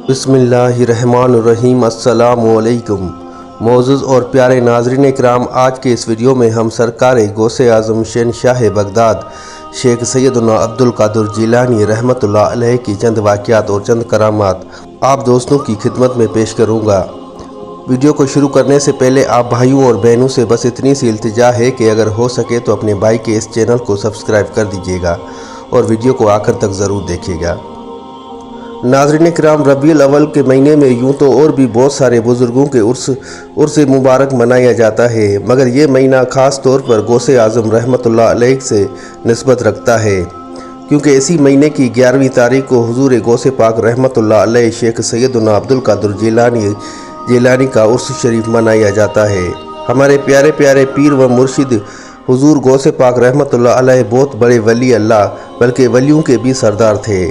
बिस्मिल्लाहिर्रहमानिर्रहीम। अस्सलाम वालेकुम। मोअज़्ज़ज़ और प्यारे नाज़रीन इकराम, आज के इस वीडियो में हम सरकार गौसे आज़म शहंशाह बगदाद शेख सैयदना अब्दुल कादिर जिलानी रहमतुल्लाह अलैह की चंद वाक़यात और चंद करामात आप दोस्तों की खिदमत में पेश करूँगा। वीडियो को शुरू करने से पहले आप भाइयों और बहनों से बस इतनी सी इल्तिजा है कि अगर हो सके तो अपने भाई के इस चैनल को सब्सक्राइब कर दीजिएगा और वीडियो को आखिर तक ज़रूर देखिएगा। नाज़रीन किराम, रबीउल अव्वल के महीने में यूँ तो और भी बहुत सारे बुज़ुर्गों के उर्स मुबारक मनाया जाता है, मगर ये महीना ख़ास तौर पर गौसे आज़म रहमतुल्लाह अलैह से निस्बत रखता है, क्योंकि इसी महीने की 11वीं तारीख को हुज़ूर गौसे पाक रहमतुल्लाह अलैह शेख सैयदना अब्दुल कादिर जिलानी का उर्स शरीफ मनाया जाता है। हमारे प्यारे प्यारे पीर व मुर्शिद हुज़ूर गौसे पाक रहमतुल्लाह अलैह बहुत बड़े वली अल्लाह बल्कि वलियों के भी सरदार थे।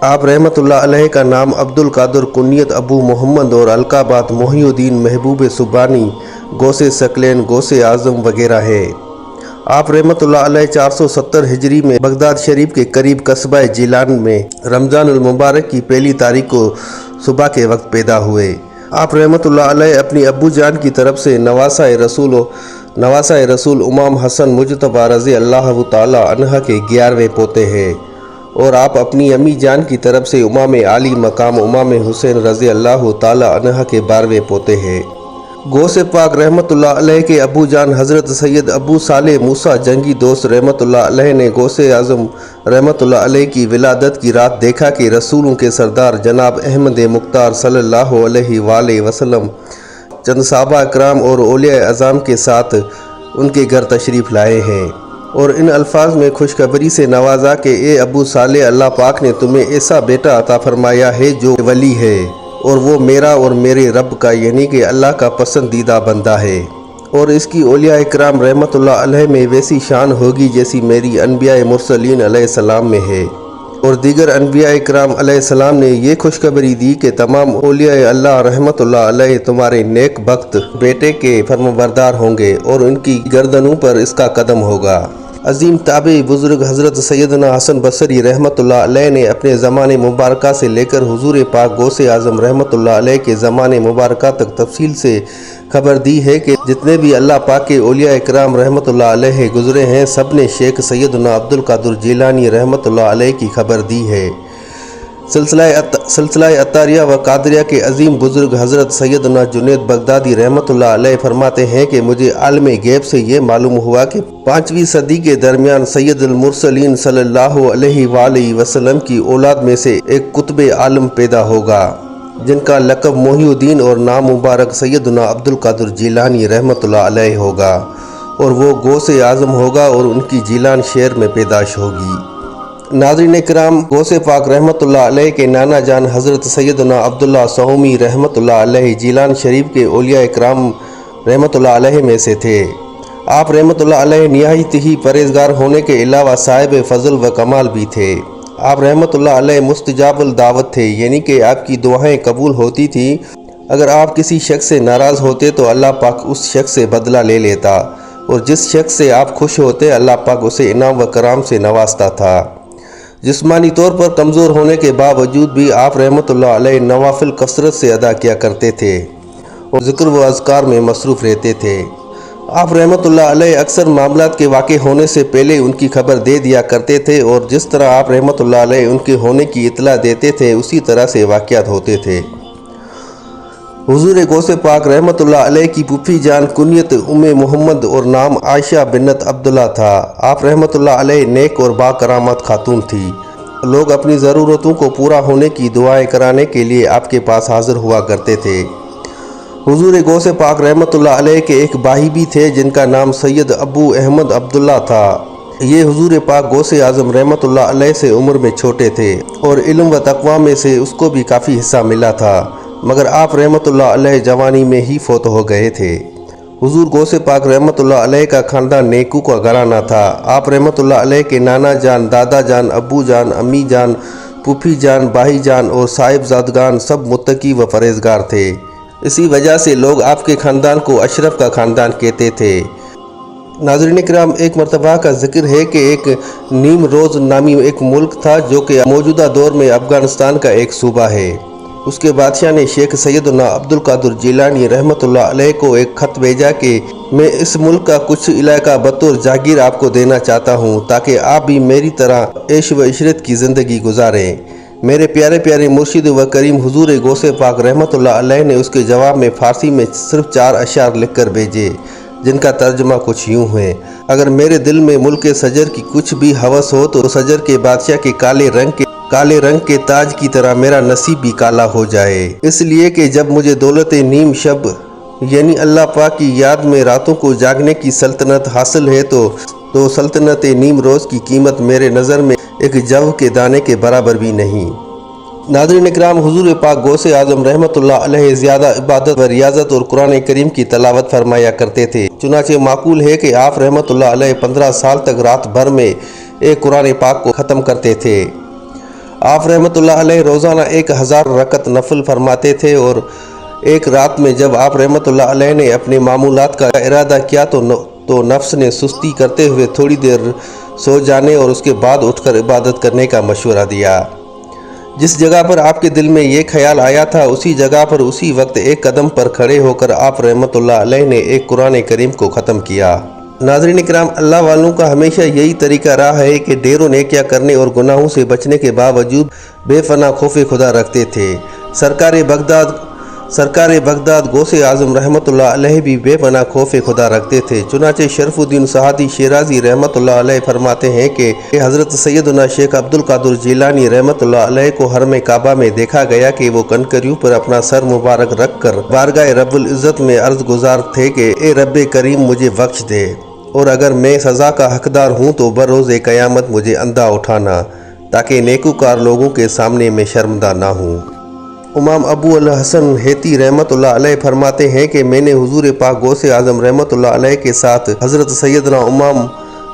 आप रहमतुल्लाह अलैह का नाम अब्दुल कादिर, कुनियत अबू मोहम्मद और अलकाबात मोहिउद्दीन, महबूब सुबानी, गौसे सकलैन, गौसे आज़म वगैरह है। आप रहमतुल्लाह अलैह 470 हिजरी में बगदाद शरीफ के करीब कस्बा जिलान में रमज़ानुल मुबारक की पहली तारीख को सुबह के वक्त पैदा हुए। आप रहमतुल्लाह अलैह अपनी अब्बू जान की तरफ से नवासा रसूल इमाम हसन मुजतबा रज़ी अल्लाह ताला अन्हा के 11वें पोते हैं, और आप अपनी अम्मी जान की तरफ से इमाम आली मकाम इमाम हुसैन रज़ी अल्लाह ताला अन्हा के 12वें पोते हैं। गौसे पाक रहमतुल्लाह अलैह के अबू जान हज़रत सैयद अबू साले मूसा जंगी दोस्त रहमतुल्लाह अलैह ने गौसे आज़म रहमतुल्लाह अलैह की विलादत की रात देखा कि रसूलों के सरदार जनाब अहमद मुख्तार सल्लल्लाहु अलैहि वसल्लम चंद सहाबा इकराम और औलिया अज़ाम के साथ उनके घर तशरीफ़ लाए हैं, और इन अल्फाज में खुशखबरी से नवाजा कि ए अबू साले, अल्लाह पाक ने तुम्हें ऐसा बेटा अता फरमाया है जो वली है, और वो मेरा और मेरे रब का यानी कि अल्लाह का पसंदीदा बंदा है, और इसकी औलिया इकराम रहमतुल्लाह अलैह में वैसी शान होगी जैसी मेरी अनबिया मुरसलीन अलैहिस्सलाम में है। और दीगर अनबिया इकराम अलैहिस्सलाम ने ये खुशखबरी दी कि तमाम औलिया अल्लाह रहमतुल्लाह अलैह तुम्हारे नेक बख्त बेटे के फर्माबरदार होंगे और उनकी गर्दनों पर इसका कदम होगा। अजीम ताबी बुज़ुर्ग हज़रत सैयदना हसन बसरी रहमतुल्लाह अलैह ने अपने ज़माने मुबारका से लेकर हुज़ूर पाक गौसे आज़म रहमतुल्लाह अलैह के ज़माने मुबारका तक तफसील से खबर दी है कि जितने भी अल्लाह पाक के औलिया इकराम रहमतुल्लाह अलैह गुज़रे हैं, सब ने शेख सैयदना अब्दुल कादिर जिलानी रहमतुल्लाह अलैह की खबर दी है। सिलसिला अतारिया व कादरिया के अजीम बुज़ुर्ग हज़रत सैयदना जुनैद बगदादी रहमतुल्लाह अलैह फरमाते हैं कि मुझे आलम गैब से ये मालूम हुआ कि 5वीं सदी के दरमियान सैयदुल मुरसलीन सल्लल्लाहु अलैहि वसल्लम की औलाद में से एक कुतुब आलम पैदा होगा, जिनका लक़ब मोहिउद्दीन और नाम मुबारक सैयदना अब्दुल कादिर जिलानी रहमतुल्लाह अलैह होगा, और वो गौसे आज़म होगा और उनकी जिलान शहर में पैदाश होगी। नाज़रीन किराम, गौसे पाक रहमतुल्लाह अलैह के नाना जान हज़रत सैयदना अब्दुल्ला सहमी रहमतुल्लाह अलैह जिलान शरीफ के औलिया इकराम रहमतुल्लाह अलैह में से थे। आप रहमतुल्लाह अलैह निहायत ही परहेज़गार होने के अलावा साहिब फ़ज़ल व कमाल भी थे। आप रहमतुल्लाह अलैह मुस्तजाबुल दावत थे, यानी कि आपकी दुआएं कबूल होती थी। अगर आप किसी शख्स से नाराज़ होते तो अल्लाह पाक उस शख्स से बदला ले लेता, और जिस शख्स से आप खुश होते अल्लाह पाक उसे इनाम व कराम से नवाजता था। जिस्मानी तौर पर कमज़ोर होने के बावजूद भी आप रहमतुल्लाह अलैह नवाफिल कसरत से अदा किया करते थे और ज़िक्र व अज़कार में मसरूफ़ रहते थे। आप रहमतुल्लाह अलैह अक्सर मामलात के वाक़े होने से पहले उनकी खबर दे दिया करते थे, और जिस तरह आप रहमतुल्लाह अलैह उनके होने की इत्तला देते थे उसी तरह से वाक़यात होते थे। हुज़ूर गौसे पाक रहमतुल्लाह अलैह की फूफी जान कुनियत उम्मे मोहम्मद और नाम आयशा बिन्नत अब्दुल्ला था। आप रहमतुल्लाह अलैह नेक और बाकरामत खातून थी। लोग अपनी ज़रूरतों को पूरा होने की दुआएं कराने के लिए आपके पास हाज़िर हुआ करते थे। हुज़ूर गौसे पाक रहमतुल्लाह अलैह के एक भाई भी थे जिनका नाम सैयद अबू अहमद अब्दुल्ला था। ये हुज़ूर पाक गौसे आज़म रहमतुल्लाह अलैह से उम्र में छोटे थे और इल्म व तक़वा में से उसको भी काफ़ी हिस्सा मिला था, मगर आप रहमतुल्लाह अलैह जवानी में ही फौत हो गए थे। हुज़ूर गौसे पाक रहमतुल्लाह अलैह का ख़ानदान नेकू का घराना था। आप रहमतुल्लाह अलैह के नाना जान, दादा जान, अब्बू जान, अम्मी जान, फूफी जान, भाई जान और साहिबजादगान सब मुत्तकी व परहेज़गार थे। इसी वजह से लोग आपके ख़ानदान को अशरफ का ख़ानदान कहते थे। नाज़रीन किराम, एक मरतबा का जिक्र है कि एक नीम रोज़ नामी एक मुल्क था जो कि मौजूदा दौर में अफ़गानिस्तान का एक सूबा है। اس کے بادشاہ نے شیخ سیدنا عبدالقادر جیلانی رحمۃ اللہ علیہ کو ایک خط بھیجا کہ میں اس ملک کا کچھ علاقہ بطور جاگیر آپ کو دینا چاہتا ہوں تاکہ آپ بھی میری طرح عیش و عشرت کی زندگی گزاریں۔ میرے پیارے پیارے مرشد و کریم حضور غوث پاک رحمۃ اللہ علیہ نے اس کے جواب میں فارسی میں صرف 4 اشعار لکھ کر بھیجے، جن کا ترجمہ کچھ یوں ہے: اگر میرے دل میں ملک سجر کی کچھ بھی ہوس ہو تو سجر کے بادشاہ کے کالے رنگ کے تاج کی طرح میرا نصیب بھی کالا ہو جائے، اس لیے کہ جب مجھے دولت نیم شب یعنی اللہ پاک کی یاد میں راتوں کو جاگنے کی سلطنت حاصل ہے تو سلطنت نیم روز کی قیمت میرے نظر میں ایک جو کے دانے کے برابر بھی نہیں۔ ناظرین اکرام، حضور پاک غوث اعظم رحمۃ اللہ علیہ زیادہ عبادت و ریاضت اور قرآن کریم کی تلاوت فرمایا کرتے تھے، چنانچہ معقول ہے کہ آپ رحمۃ اللہ علیہ 15 سال تک رات بھر میں ایک قرآن پاک کو ختم کرتے تھے۔ آپ رحمۃ اللہ علیہ روزانہ 1000 رکعت نفل فرماتے تھے، اور ایک رات میں جب آپ رحمۃ اللہ علیہ نے اپنے معمولات کا ارادہ کیا تو نفس نے سستی کرتے ہوئے تھوڑی دیر سو جانے اور اس کے بعد اٹھ کر عبادت کرنے کا مشورہ دیا۔ جس جگہ پر آپ کے دل میں یہ خیال آیا تھا اسی جگہ پر اسی وقت ایک قدم پر کھڑے ہو کر آپ رحمۃ اللہ علیہ نے ایک قرآن کریم کو ختم کیا۔ ناظرین اکرام، اللہ والوں کا ہمیشہ یہی طریقہ رہا ہے کہ ڈھیر و نیکیاں کرنے اور گناہوں سے بچنے کے باوجود بے پناہ خوف خدا رکھتے تھے۔ سرکار بغداد غوث اعظم رحمۃ اللہ علیہ بھی بے پناہ خوف خدا رکھتے تھے، چنانچہ شرف الدین سعدی شیرازی رحمۃ اللہ علیہ فرماتے ہیں کہ حضرت سیدنا شیخ عبدالقادر جیلانی رحمۃ اللہ علیہ کو حرم کعبہ میں دیکھا گیا کہ وہ کنکریوں پر اپنا سر مبارک رکھ کر بارگاہ رب العزت میں عرض گزار تھے کہ اے رب کریم مجھے بخش دے، اور اگر میں سزا کا حقدار ہوں تو بروز قیامت مجھے اندھا اٹھانا تاکہ نیکوکار لوگوں کے سامنے میں شرمندہ نہ ہوں۔ امام ابو الحسن حیتی رحمۃ اللہ علیہ فرماتے ہیں کہ میں نے حضور پاک غوث اعظم رحمۃ اللہ علیہ کے ساتھ حضرت سیدنا امام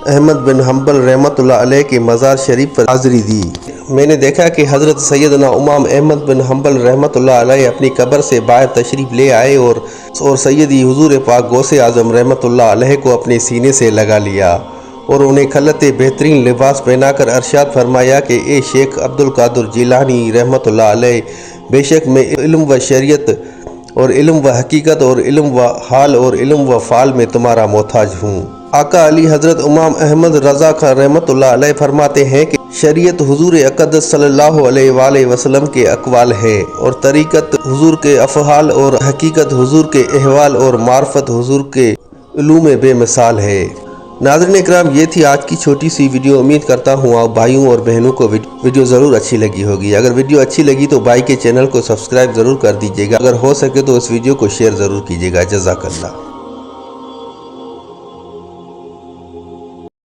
احمد بن حنبل رحمۃ اللہ علیہ کے مزار شریف پر حاضری دی۔ میں نے دیکھا کہ حضرت سیدنا امام احمد بن حنبل رحمۃ اللہ علیہ اپنی قبر سے باہر تشریف لے آئے اور سیدی حضور پاک غوث اعظم رحمۃ اللہ علیہ کو اپنے سینے سے لگا لیا اور انہیں خلعت بہترین لباس پہنا کر ارشاد فرمایا کہ اے شیخ عبدالقادر جیلانی رحمۃ اللہ علیہ، بے شک میں علم و شریعت اور علم و حقیقت اور علم و حال اور علم و فعال میں تمہارا محتاج ہوں۔ آقا علی حضرت امام احمد رضا خان رحمۃ اللہ علیہ فرماتے ہیں کہ شریعت حضور اقدس صلی اللہ علیہ وآلہ وسلم کے اقوال ہے، اور طریقت حضور کے افعال اور حقیقت حضور کے احوال اور معرفت حضور کے علوم بے مثال ہے۔ ناظرین اکرام، یہ تھی آج کی چھوٹی سی ویڈیو۔ امید کرتا ہوں آپ بھائیوں اور بہنوں کو ویڈیو ضرور اچھی لگی ہوگی۔ اگر ویڈیو اچھی لگی تو بھائی کے چینل کو سبسکرائب ضرور کر دیجیے گا، اگر ہو سکے تو اس ویڈیو کو شیئر ضرور کیجیے گا۔ جزاک اللہ۔